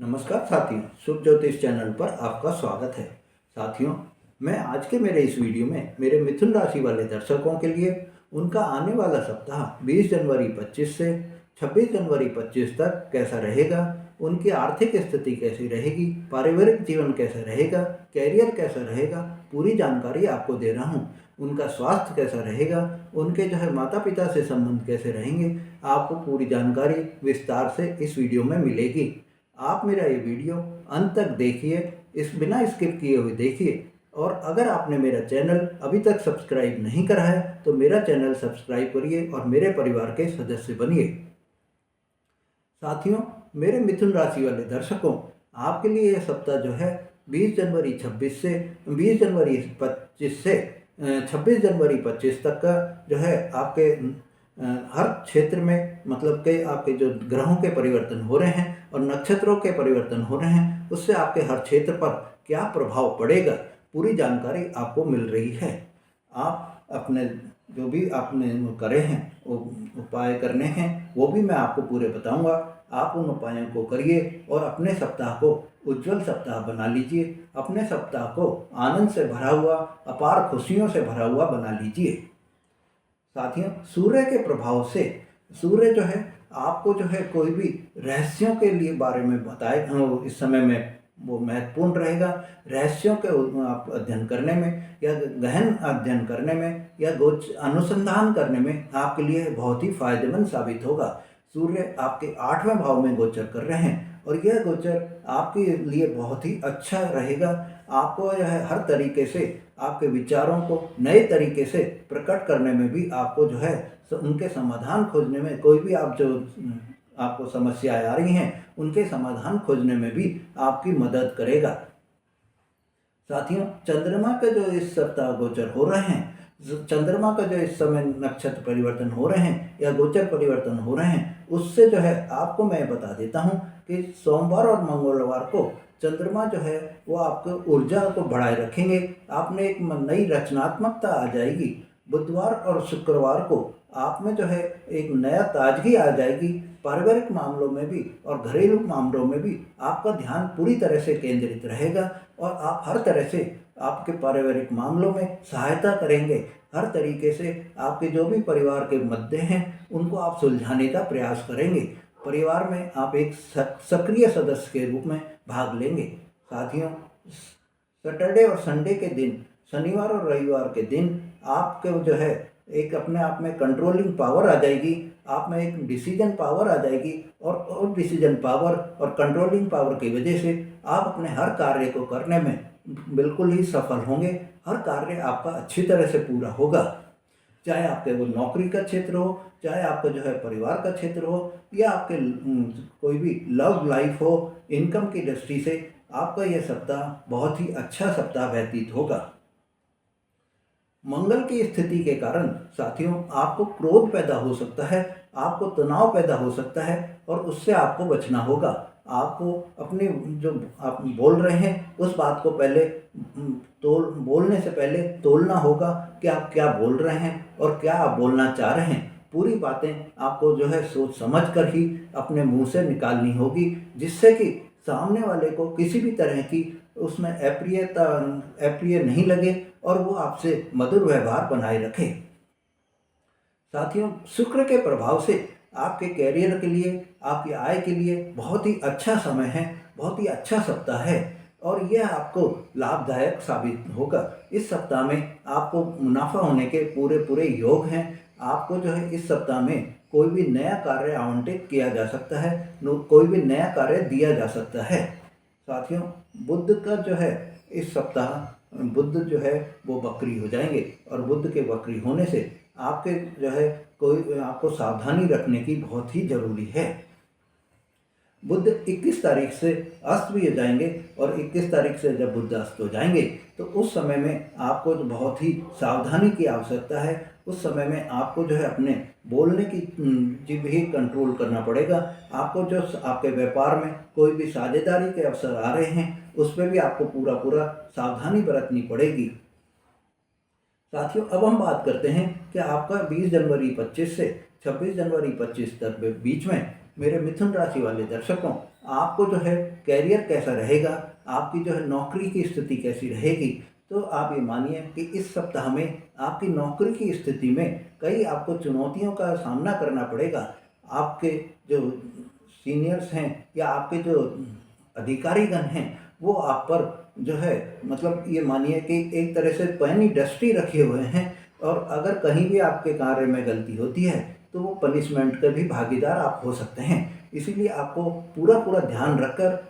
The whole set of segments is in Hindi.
नमस्कार साथियों, शुभ ज्योतिष चैनल पर आपका स्वागत है। साथियों, मैं आज के मेरे इस वीडियो में मेरे मिथुन राशि वाले दर्शकों के लिए उनका आने वाला सप्ताह 20 जनवरी 25 से 26 जनवरी 25 तक कैसा रहेगा, उनकी आर्थिक स्थिति कैसी रहेगी, पारिवारिक जीवन कैसा रहेगा, कैरियर कैसा रहेगा, पूरी जानकारी आपको दे रहा हूँ। उनका स्वास्थ्य कैसा रहेगा, उनके माता पिता से संबंध कैसे रहेंगे, आपको पूरी जानकारी विस्तार से इस वीडियो में मिलेगी। आप मेरा ये वीडियो अंत तक देखिए, इस बिना स्किप किए हुए देखिए। और अगर आपने मेरा चैनल अभी तक सब्सक्राइब नहीं करा है तो मेरा चैनल सब्सक्राइब करिए और मेरे परिवार के सदस्य बनिए। साथियों, मेरे मिथुन राशि वाले दर्शकों, आपके लिए यह सप्ताह 20 जनवरी 26 से 20 जनवरी 25 से 26 जनवरी 25 तक का आपके हर क्षेत्र में, मतलब कि आपके जो ग्रहों के परिवर्तन हो रहे हैं और नक्षत्रों के परिवर्तन हो रहे हैं, उससे आपके हर क्षेत्र पर क्या प्रभाव पड़ेगा, पूरी जानकारी आपको मिल रही है। आप अपने जो भी आपने करे हैं, वो उपाय करने हैं, वो भी मैं आपको पूरे बताऊंगा। आप उन उपायों को करिए और अपने सप्ताह को उज्जवल सप्ताह बना लीजिए। अपने सप्ताह को आनंद से भरा हुआ, अपार खुशियों से भरा हुआ बना लीजिए। साथियों, सूर्य के प्रभाव से सूर्य आपको कोई भी रहस्यों के लिए बारे में बताए, इस समय में वो महत्वपूर्ण रहेगा। रहस्यों के आप अध्ययन करने में या गहन अध्ययन करने में या अनुसंधान करने में आपके लिए बहुत ही फायदेमंद साबित होगा। सूर्य आपके 8वें भाव में गोचर कर रहे हैं और यह गोचर आपके लिए बहुत ही अच्छा रहेगा। आपको हर तरीके से आपके विचारों को नए तरीके से प्रकट करने में भी आपको उनके समाधान खोजने में, कोई भी आप जो आपको समस्याएं आ रही हैं उनके समाधान खोजने में भी आपकी मदद करेगा। साथियों, चंद्रमा का जो इस सप्ताह गोचर हो रहे हैं, चंद्रमा का जो इस समय नक्षत्र परिवर्तन हो रहे हैं या गोचर परिवर्तन हो रहे हैं, उससे आपको मैं बता देता हूं कि सोमवार और मंगलवार को चंद्रमा वो आपको ऊर्जा को बढ़ाए रखेंगे। आप में एक नई रचनात्मकता आ जाएगी। बुधवार और शुक्रवार को आप में एक नया ताजगी आ जाएगी। पारिवारिक मामलों में भी और घरेलू मामलों में भी आपका ध्यान पूरी तरह से केंद्रित रहेगा और आप हर तरह से आपके पारिवारिक मामलों में सहायता करेंगे। हर तरीके से आपके जो भी परिवार के मुद्दे हैं उनको आप सुलझाने का प्रयास करेंगे। परिवार में आप एक सक्रिय सदस्य के रूप में भाग लेंगे। साथियों, सैटरडे और संडे के दिन, शनिवार और रविवार के दिन आपके एक अपने आप में कंट्रोलिंग पावर आ जाएगी। आप में एक डिसीजन पावर आ जाएगी और डिसीजन पावर और कंट्रोलिंग पावर की वजह से आप अपने हर कार्य को करने में बिल्कुल ही सफल होंगे। हर कार्य आपका अच्छी तरह से पूरा होगा, चाहे आपके वो नौकरी का क्षेत्र हो, चाहे आपका परिवार का क्षेत्र हो या आपके कोई भी लव लाइफ हो, इनकम की दृष्टि से आपका यह सप्ताह बहुत ही अच्छा सप्ताह व्यतीत होगा। मंगल की स्थिति के कारण साथियों, आपको क्रोध पैदा हो सकता है, आपको तनाव पैदा हो सकता है और उससे आपको बचना होगा। आपको अपने जो आप बोल रहे हैं उस बात को पहले बोलने से पहले तोलना होगा कि आप क्या बोल रहे हैं और क्या आप बोलना चाह रहे हैं। पूरी बातें आपको सोच समझ कर ही अपने मुंह से निकालनी होगी, जिससे कि सामने वाले को किसी भी तरह की उसमें अप्रिय नहीं लगे और वो आपसे मधुर व्यवहार बनाए रखे। साथियों, शुक्र के प्रभाव से आपके कैरियर के लिए, आपकी आय के लिए बहुत ही अच्छा समय है, बहुत ही अच्छा सप्ताह है और यह आपको लाभदायक साबित होगा। इस सप्ताह में आपको मुनाफा होने के पूरे पूरे योग हैं। आपको इस सप्ताह में कोई भी नया कार्य आवंटित किया जा सकता है, कोई भी नया कार्य दिया जा सकता है। साथियों, बुध का इस सप्ताह बुध वो वक्री हो जाएंगे और बुध के वक्री होने से आपके कोई आपको सावधानी रखने की बहुत ही जरूरी है। बुध 21 तारीख से अस्त भी हो जाएंगे और 21 तारीख से जब बुध अस्त हो जाएंगे तो उस समय में आपको बहुत ही सावधानी की आवश्यकता है। उस समय में आपको अपने बोलने की जिभ ही कंट्रोल करना पड़ेगा। आपको आपके व्यापार में कोई भी साझेदारी के अवसर आ रहे हैं उस पर भी आपको पूरा सावधानी बरतनी पड़ेगी। साथियों, अब हम बात करते हैं कि आपका 20 जनवरी 25 से 26 जनवरी 25 तक बीच में मेरे मिथुन राशि वाले दर्शकों, आपको जो है कैरियर कैसा रहेगा, आपकी जो है नौकरी की स्थिति कैसी रहेगी। तो आप ये मानिए कि इस सप्ताह में आपकी नौकरी की स्थिति में कई आपको चुनौतियों का सामना करना पड़ेगा। आपके जो सीनियर्स हैं या आपके जो अधिकारीगण हैं वो आप पर जो है मतलब ये मानिए कि एक तरह से पैनी डस्टी रखे हुए हैं, और अगर कहीं भी आपके कार्य में गलती होती है तो वो पनिशमेंट के भी भागीदार आप हो सकते हैं। इसीलिए आपको पूरा पूरा ध्यान रखकर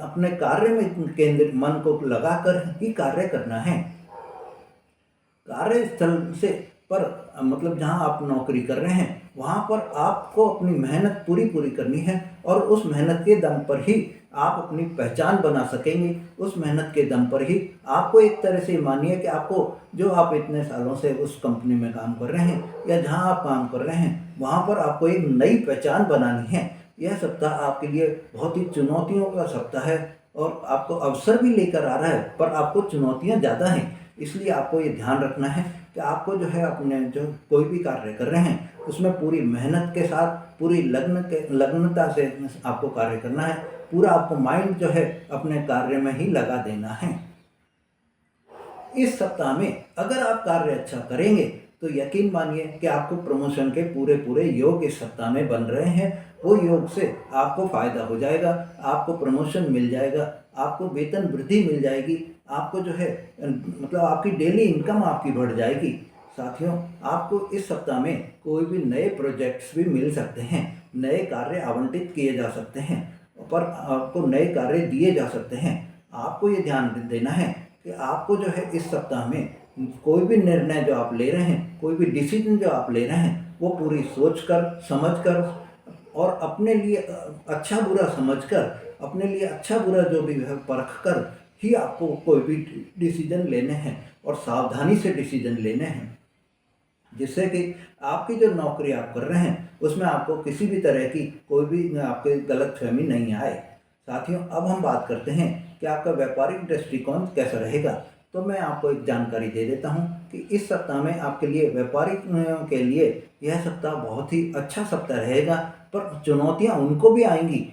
अपने कार्य में केंद्रित मन को लगाकर ही कार्य करना है। कार्यस्थल से पर मतलब जहाँ आप नौकरी कर रहे हैं वहाँ पर आपको अपनी मेहनत पूरी पूरी करनी है, और उस मेहनत के दम पर ही आप अपनी पहचान बना सकेंगे। उस मेहनत के दम पर ही आपको एक तरह से मानिए कि आपको जो आप इतने सालों से उस कंपनी में काम कर रहे हैं या जहाँ आप काम कर रहे हैं वहाँ पर आपको एक नई पहचान बनानी है। यह सप्ताह आपके लिए बहुत ही चुनौतियों का सप्ताह है, और आपको अवसर भी लेकर आ रहा है पर आपको चुनौतियाँ ज़्यादा हैं। इसलिए आपको ये ध्यान रखना है कि आपको जो है अपने जो कोई भी कार्य कर रहे हैं उसमें पूरी मेहनत के साथ पूरी लग्नता से आपको कार्य करना है। पूरा आपको माइंड जो है अपने कार्य में ही लगा देना है। इस सप्ताह में अगर आप कार्य अच्छा करेंगे तो यकीन मानिए कि आपको प्रमोशन के पूरे पूरे योग इस सप्ताह में बन रहे हैं। वो योग से आपको फायदा हो जाएगा, आपको प्रमोशन मिल जाएगा, आपको वेतन वृद्धि मिल जाएगी, आपको जो है मतलब आपकी डेली इनकम आपकी बढ़ जाएगी। साथियों, आपको इस सप्ताह में कोई भी नए प्रोजेक्ट्स भी मिल सकते हैं, नए कार्य आवंटित किए जा सकते हैं, पर आपको नए कार्य दिए जा सकते हैं। आपको ये ध्यान देना है कि आपको जो है इस सप्ताह में कोई भी निर्णय जो आप ले रहे हैं, कोई भी डिसीजन जो आप ले रहे हैं वो पूरी सोचकर समझकर और अपने लिए अच्छा बुरा समझकर, अपने लिए अच्छा बुरा जो भी है परख कर ही आपको कोई भी डिसीजन लेने हैं, और सावधानी से डिसीजन लेने हैं, जिससे कि आपकी जो नौकरी आप कर रहे हैं उसमें आपको किसी भी तरह की कोई भी आपके गलतफहमी नहीं आए। साथियों, अब हम बात करते हैं कि आपका व्यापारिक दृष्टिकोण कैसा रहेगा। तो मैं आपको एक जानकारी दे देता हूं कि इस सप्ताह में आपके लिए व्यापारिक के लिए यह सप्ताह बहुत ही अच्छा सप्ताह रहेगा, पर चुनौतियां उनको भी आएंगी।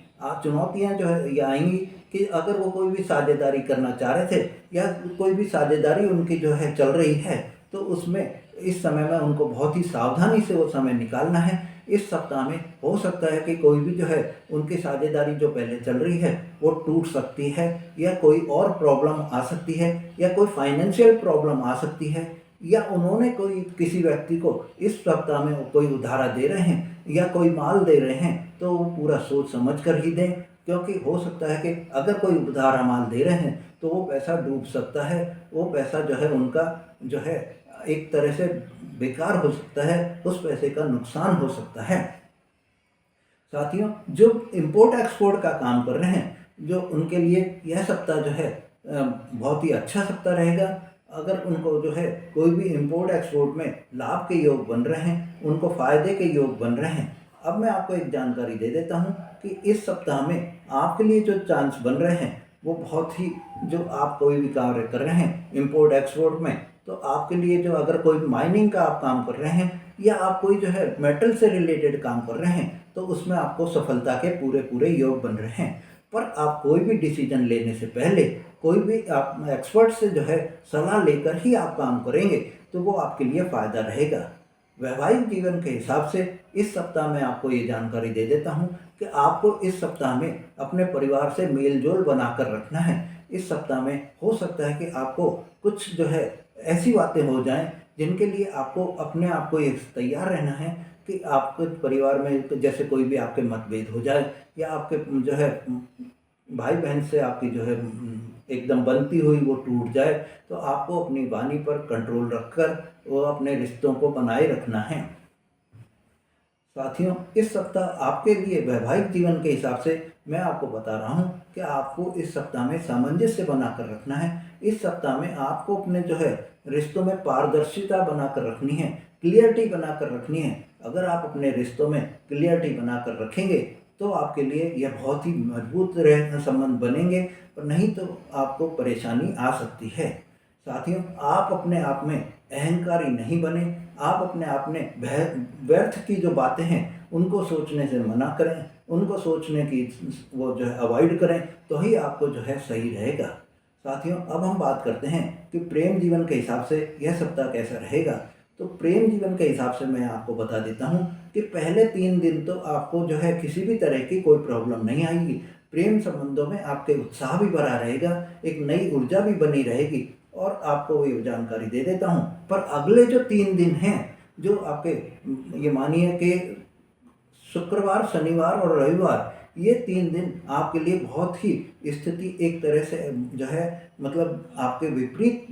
चुनौतियां जो है ये आएंगी कि अगर वो कोई भी साझेदारी करना चाह रहे थे या कोई भी साझेदारी उनकी जो है चल रही है तो उसमें इस समय में उनको बहुत ही सावधानी से वो समय निकालना है। इस सप्ताह में हो सकता है कि कोई भी जो है उनकी साझेदारी जो पहले चल रही है वो टूट सकती है, या कोई और प्रॉब्लम आ सकती है, या कोई फाइनेंशियल प्रॉब्लम आ सकती है, या उन्होंने कोई किसी व्यक्ति को इस सप्ताह में कोई उधारा दे रहे हैं या कोई माल दे रहे हैं तो वो पूरा सोच समझ कर ही दें, क्योंकि हो सकता है कि अगर कोई उधारा माल दे रहे हैं तो वो पैसा डूब सकता है, वो पैसा जो है उनका जो है एक तरह से बेकार हो सकता है, उस पैसे का नुकसान हो सकता है। साथियों, जो इम्पोर्ट एक्सपोर्ट का काम कर रहे हैं, जो उनके लिए यह सप्ताह जो है बहुत ही अच्छा सप्ताह रहेगा। अगर उनको जो है कोई भी इम्पोर्ट एक्सपोर्ट में लाभ के योग बन रहे हैं, उनको फ़ायदे के योग बन रहे हैं। अब मैं आपको एक जानकारी दे देता हूं कि इस सप्ताह में आपके लिए जो चांस बन रहे हैं वो बहुत ही, जो आप कोई भी कार्य कर रहे हैं इम्पोर्ट एक्सपोर्ट में, तो आपके लिए जो अगर कोई माइनिंग का आप काम कर रहे हैं या आप कोई जो है मेटल से रिलेटेड काम कर रहे हैं तो उसमें आपको सफलता के पूरे पूरे योग बन रहे हैं। पर आप कोई भी डिसीजन लेने से पहले कोई भी आप एक्सपर्ट से जो है सलाह लेकर ही आप काम करेंगे तो वो आपके लिए फ़ायदा रहेगा। वैवाहिक जीवन के हिसाब से इस सप्ताह में आपको ये जानकारी दे देता हूँ कि आपको इस सप्ताह में अपने परिवार से मेल जोल बनाकर रखना है। इस सप्ताह में हो सकता है कि आपको कुछ जो है ऐसी बातें हो जाएं जिनके लिए आपको अपने आप को एक तैयार रहना है कि आपके परिवार में जैसे कोई भी आपके मतभेद हो जाए, या आपके जो है भाई बहन से आपकी जो है एकदम बनती हुई वो टूट जाए, तो आपको अपनी वाणी पर कंट्रोल रखकर वो अपने रिश्तों को बनाए रखना है। साथियों, इस सप्ताह आपके लिए वैवाहिक जीवन के हिसाब से मैं आपको बता रहा हूँ कि आपको इस सप्ताह में सामंजस्य बनाकर रखना है। इस सप्ताह में आपको अपने जो है रिश्तों में पारदर्शिता बनाकर रखनी है, क्लियरिटी बनाकर रखनी है। अगर आप अपने रिश्तों में क्लियरिटी बनाकर रखेंगे तो आपके लिए यह बहुत ही मजबूत संबंध बनेंगे, और नहीं तो आपको परेशानी आ सकती है। साथियों, आप अपने आप में अहंकारी नहीं बने, आप अपने आप में व्यर्थ की जो बातें हैं उनको सोचने से मना करें। उनको सोचने की वो जो है अवॉइड करें, तो ही आपको जो है सही रहेगा। साथियों, अब हम बात करते हैं कि प्रेम जीवन के हिसाब से यह सप्ताह कैसा रहेगा। तो प्रेम जीवन के हिसाब से मैं आपको बता देता हूँ कि पहले 3 दिन तो आपको जो है किसी भी तरह की कोई प्रॉब्लम नहीं आएगी। प्रेम संबंधों में आपके उत्साह भी भरा रहेगा, एक नई ऊर्जा भी बनी रहेगी, और आपको ये जानकारी दे देता हूँ। पर अगले जो 3 दिन हैं, जो आपके ये मानिए कि शुक्रवार, शनिवार और रविवार, ये 3 दिन आपके लिए बहुत ही स्थिति एक तरह से जो है मतलब आपके विपरीत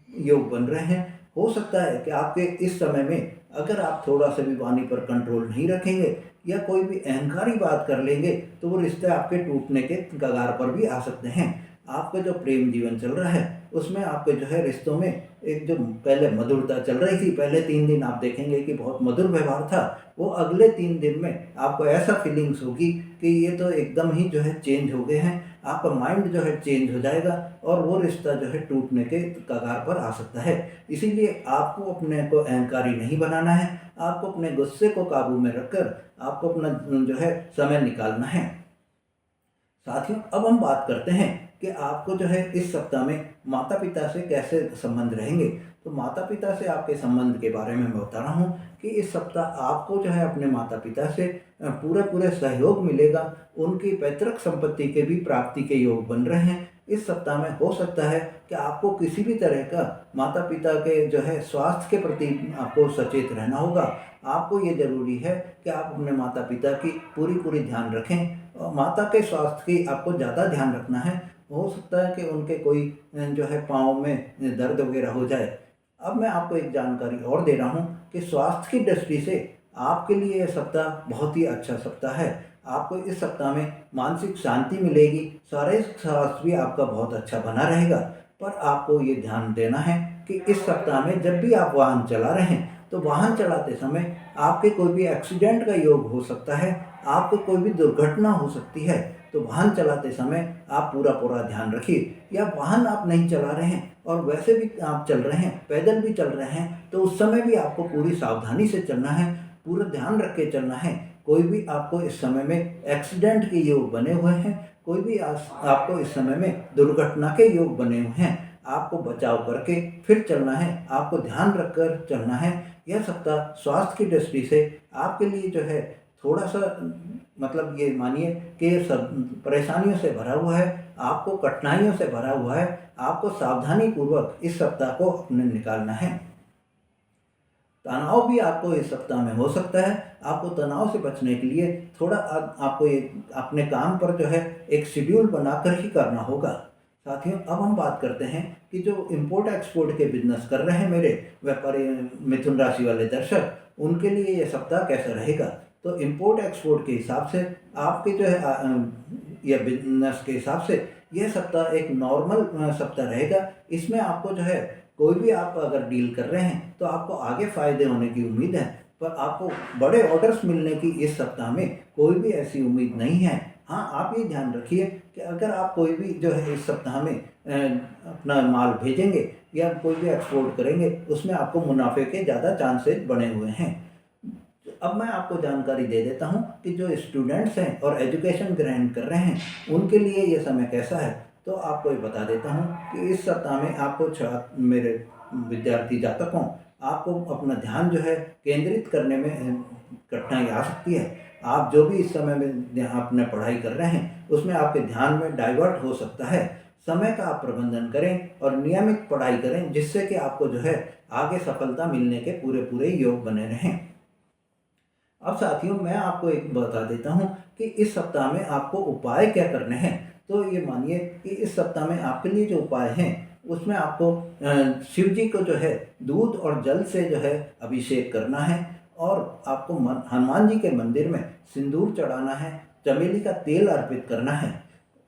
योग बन रहे हैं। हो सकता है कि आपके इस समय में अगर आप थोड़ा सा भी वाणी पर कंट्रोल नहीं रखेंगे या कोई भी अहंकारी बात कर लेंगे, तो वो रिश्ते आपके टूटने के कगार पर भी आ सकते हैं। आपका जो प्रेम जीवन चल रहा है उसमें आपके जो है रिश्तों में एक जो पहले मधुरता चल रही थी, पहले 3 दिन आप देखेंगे कि बहुत मधुर व्यवहार था, वो अगले 3 दिन में आपको ऐसा फीलिंग्स होगी कि ये तो एकदम ही जो है चेंज हो गए हैं। आपका माइंड जो है चेंज हो जाएगा और वो रिश्ता जो है टूटने के कगार पर आ सकता है। इसीलिए आपको अपने को अहंकारी नहीं बनाना है, आपको अपने गुस्से को काबू में रखकर आपको अपना जो है समय निकालना है। साथियों, अब हम बात करते हैं कि आपको जो है इस सप्ताह में माता पिता से कैसे संबंध रहेंगे। तो माता पिता से आपके संबंध के बारे में मैं बता रहा हूँ कि इस सप्ताह आपको जो है अपने माता पिता से पूरे पूरे सहयोग मिलेगा। उनकी पैतृक संपत्ति के भी प्राप्ति के योग बन रहे हैं। इस सप्ताह में हो सकता है कि आपको किसी भी तरह का माता पिता के जो है स्वास्थ्य के प्रति आपको सचेत रहना होगा। आपको ये जरूरी है कि आप अपने माता पिता की पूरी ध्यान रखें, और माता के स्वास्थ्य की आपको ज़्यादा ध्यान रखना है। हो सकता है कि उनके कोई जो है पाँव में दर्द वगैरह हो जाए। अब मैं आपको एक जानकारी और दे रहा हूँ कि स्वास्थ्य की दृष्टि से आपके लिए यह सप्ताह बहुत ही अच्छा सप्ताह है। आपको इस सप्ताह में मानसिक शांति मिलेगी, शारीरिक स्वास्थ्य भी आपका बहुत अच्छा बना रहेगा। पर आपको ये ध्यान देना है कि इस सप्ताह में जब भी आप वाहन चला रहे हैं, तो वाहन चलाते समय आपके कोई भी एक्सीडेंट का योग हो सकता है, आपको कोई भी दुर्घटना हो सकती है। तो वाहन चलाते समय आप पूरा ध्यान रखिए। या वाहन आप नहीं चला रहे हैं और वैसे भी आप चल रहे हैं, पैदल भी चल रहे हैं, तो उस समय भी आपको पूरी सावधानी से चलना है, पूरा ध्यान रख के चलना है। कोई भी आपको इस समय में एक्सीडेंट के योग बने हुए हैं, कोई भी आपको इस समय में दुर्घटना के योग बने हुए हैं, आपको बचाव करके फिर चलना है, आपको ध्यान रखकर चलना है। यह सप्ताह स्वास्थ्य की दृष्टि से आपके लिए जो है थोड़ा सा मतलब ये मानिए कि सब परेशानियों से भरा हुआ है, आपको कठिनाइयों से भरा हुआ है। आपको सावधानी पूर्वक इस सप्ताह को अपने निकालना है। तनाव भी आपको इस सप्ताह में हो सकता है। आपको तनाव से बचने के लिए थोड़ा आपको ये अपने काम पर जो है एक शेड्यूल बनाकर ही करना होगा। साथियों, अब हम बात करते हैं कि जो इम्पोर्ट एक्सपोर्ट के बिजनेस कर रहे हैं मेरे व्यापारी मिथुन राशि वाले दर्शक, उनके लिए ये सप्ताह कैसा रहेगा। तो इम्पोर्ट एक्सपोर्ट के हिसाब से आपके जो है या बिजनेस के हिसाब से यह सप्ताह एक नॉर्मल सप्ताह रहेगा। इसमें आपको जो है कोई भी आप अगर डील कर रहे हैं तो आपको आगे फायदे होने की उम्मीद है, पर आपको बड़े ऑर्डर्स मिलने की इस सप्ताह में कोई भी ऐसी उम्मीद नहीं है। हाँ, आप ये ध्यान रखिए कि अगर आप कोई भी जो है इस सप्ताह में अपना माल भेजेंगे या कोई भी एक्सपोर्ट करेंगे, उसमें आपको मुनाफे के ज़्यादा चांसेस बने हुए हैं। अब मैं आपको जानकारी दे देता हूँ कि जो स्टूडेंट्स हैं और एजुकेशन ग्रहण कर रहे हैं, उनके लिए ये समय कैसा है। तो आपको ये बता देता हूँ कि इस सप्ताह में आपको मेरे विद्यार्थी जातकों, आपको अपना ध्यान जो है केंद्रित करने में कठिनाई आ सकती है। आप जो भी इस समय में अपने पढ़ाई कर रहे हैं, उसमें आपके ध्यान में डाइवर्ट हो सकता है। समय का आप प्रबंधन करें और नियमित पढ़ाई करें, जिससे कि आपको जो है आगे सफलता मिलने के पूरे योग बने रहें। अब साथियों, मैं आपको एक बता देता हूँ कि इस सप्ताह में आपको उपाय क्या करने हैं। तो ये मानिए कि इस सप्ताह में आपके लिए जो उपाय हैं, उसमें आपको शिव जी को जो है दूध और जल से जो है अभिषेक करना है, और आपको हनुमान जी के मंदिर में सिंदूर चढ़ाना है, चमेली का तेल अर्पित करना है।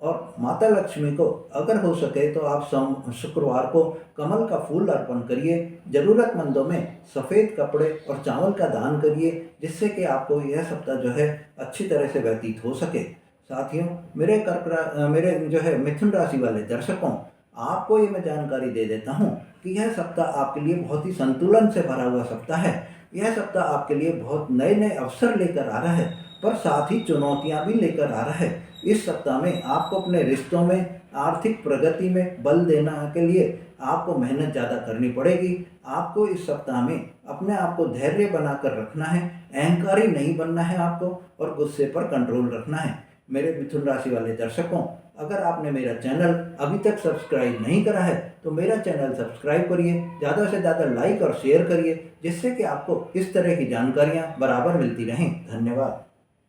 और माता लक्ष्मी को अगर हो सके तो आप शुक्रवार को कमल का फूल अर्पण करिए। ज़रूरतमंदों में सफ़ेद कपड़े और चावल का दान करिए, जिससे कि आपको यह सप्ताह जो है अच्छी तरह से व्यतीत हो सके। साथियों, मेरे जो है मिथुन राशि वाले दर्शकों, आपको ये मैं जानकारी दे देता हूँ कि यह सप्ताह आपके लिए बहुत ही संतुलन से भरा हुआ सप्ताह है। यह सप्ताह आपके लिए बहुत नए नए अवसर लेकर आ रहा है, पर साथ ही चुनौतियां भी लेकर आ रहा है। इस सप्ताह में आपको अपने रिश्तों में, आर्थिक प्रगति में बल देना के लिए आपको मेहनत ज़्यादा करनी पड़ेगी। आपको इस सप्ताह में अपने आप को धैर्य बनाकर रखना है, अहंकारी नहीं बनना है आपको, और गुस्से पर कंट्रोल रखना है। मेरे मिथुन राशि वाले दर्शकों, अगर आपने मेरा चैनल अभी तक सब्सक्राइब नहीं करा है तो मेरा चैनल सब्सक्राइब करिए, ज़्यादा से ज़्यादा लाइक और शेयर करिए, जिससे कि आपको इस तरह की जानकारियाँ बराबर मिलती रहें। धन्यवाद।